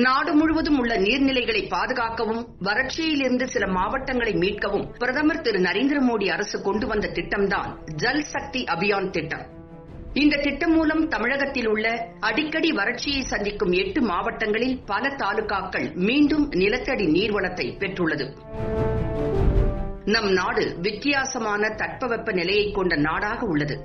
நாடு முழுவதும் உள்ள நீர்நிலைகளை பாதுகாக்கவும் வறட்சியிலிருந்து சில மாவட்டங்களை மீட்கவும் பிரதமர் திரு நரேந்திர மோடி அரசு கொண்டு வந்த திட்டம்தான் ஜல் சக்தி அபியான் திட்டம். இந்த திட்டம் மூலம் தமிழகத்தில் உள்ள அடிக்கடி வறட்சியை சந்திக்கும் 8 மாவட்டங்களில் பல தாலுகாக்கள் மீண்டும் நிலத்தடி நீர்வளத்தை பெற்றுள்ளது. நம் நாடு வித்தியாசமான தட்பவெப்ப நிலையை கொண்ட நாடாக உள்ளது.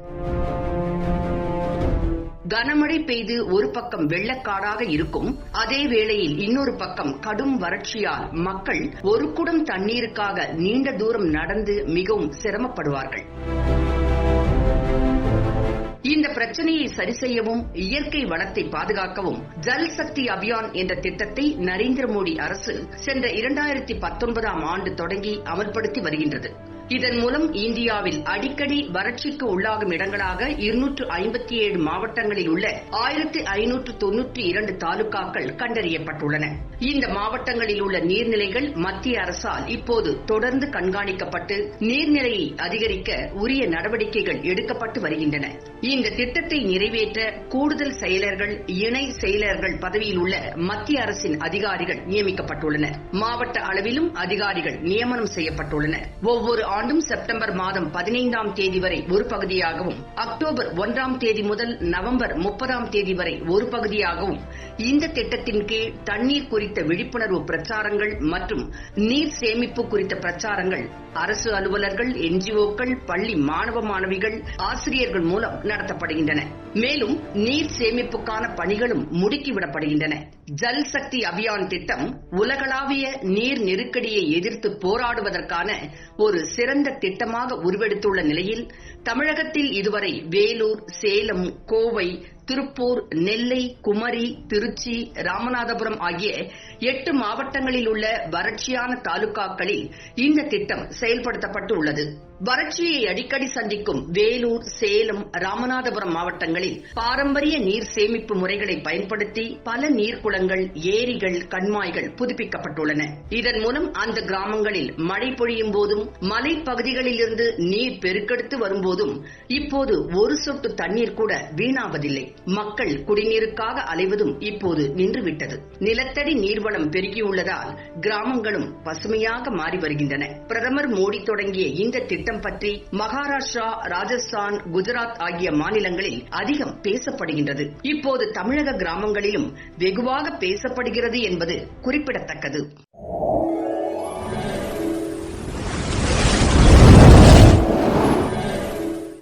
கனமழை பெய்து ஒரு பக்கம் வெள்ளக்காடாக இருக்கும், அதே வேளையில் இன்னொரு பக்கம் கடும் வறட்சியால் மக்கள் ஒரு குடம் தண்ணீருக்காக நீண்ட தூரம் நடந்து மிகவும் சிரமப்படுவார்கள். இந்த பிரச்சனையை சரி செய்யவும் இயற்கை வளத்தை பாதுகாக்கவும் ஜல் சக்தி அபியான் என்ற திட்டத்தை நரேந்திர மோடி அரசு சென்ற 2019ஆம் ஆண்டு தொடங்கி அமல்படுத்தி வருகின்றது. இதன் மூலம் இந்தியாவில் அடிக்கடி வறட்சிக்கு உள்ளாகும் இடங்களாக 257 மாவட்டங்களில் உள்ள 1592 தாலுகாக்கள் கண்டறியப்பட்டுள்ளன. இந்த மாவட்டங்களில் உள்ள நீர்நிலைகள் மத்திய அரசால் இப்போது தொடர்ந்து கண்காணிக்கப்பட்டு நீர்நிலையை அதிகரிக்க உரிய நடவடிக்கைகள் எடுக்கப்பட்டு வருகின்றன. இந்த திட்டத்தை நிறைவேற்ற கூடுதல் செயலர்கள், இணை செயலர்கள் பதவியில் உள்ள மத்திய அரசின் அதிகாரிகள் நியமிக்கப்பட்டுள்ளனர். மாவட்ட அளவிலும் அதிகாரிகள் நியமனம் செய்யப்பட்டுள்ளனர். ஒவ்வொரு ஆண்டும் செப்டம்பர் மாதம் 15ஆம் தேதி வரை ஒரு பகுதியாகவும், அக்டோபர் 1ஆம் தேதி முதல் நவம்பர் 30ஆம் தேதி வரை ஒரு பகுதியாகவும் இந்த திட்டத்தின் கீழ் தண்ணீர் குறித்த விழிப்புணர்வு பிரச்சாரங்கள் மற்றும் நீர் சேமிப்பு குறித்த பிரச்சாரங்கள் அரசு அலுவலர்கள், என்ஜிஓக்கள், பள்ளி மாணவ மாணவிகள், ஆசிரியர்கள் மூலம் நடத்தப்படுகின்றன. மேலும் நீர் சேமிப்புக்கான பணிகளும் முடுக்கிவிடப்படுகின்றன. ஜல் சக்தி அபியான் திட்டம் உலகளாவிய நீர் நெருக்கடியை எதிர்த்து போராடுவதற்கான ஒரு சிறந்த திட்டமாக உருவெடுத்துள்ள நிலையில் தமிழகத்தில் இதுவரை வேலூர், சேலம், கோவை, திருப்பூர், நெல்லை, குமரி, திருச்சி, ராமநாதபுரம் ஆகிய 8 மாவட்டங்களில் உள்ள வறட்சியான தாலுகாக்களில் இந்த திட்டம் செயல்படுத்தப்பட்டு உள்ளது. வறட்சியை அடிக்கடி சந்திக்கும் வேலூர், சேலம், ராமநாதபுரம் மாவட்டங்களில் பாரம்பரிய நீர் சேமிப்பு முறைகளை பயன்படுத்தி பல நீர்க்குளங்கள், ஏரிகள், கண்மாய்கள் புதுப்பிக்கப்பட்டுள்ளன. இதன் மூலம் அந்த கிராமங்களில் மழை பொழியும் போதும் மலைப்பகுதிகளிலிருந்து நீர் பெருக்கெடுத்து வரும்போதும் இப்போது ஒரு சொட்டு தண்ணீர் கூட வீணாவதில்லை. மக்கள் குடிநீருக்காக அலைவதும் இப்போது நின்றுவிட்டது. நிலத்தடி நீர்வளம் பெருகியுள்ளதால் கிராமங்களும் பசுமையாக மாறி வருகின்றன. பிரதமர் மோடி தொடங்கிய இந்த திட்டம் பற்றி மகாராஷ்டிரா, ராஜஸ்தான், குஜராத் ஆகிய மாநிலங்களில் அதிகம் பேசப்படுகின்றது. இப்போது தமிழக கிராமங்களிலும் வெகுவாக பேசப்படுகிறது என்பது குறிப்பிடத்தக்கது.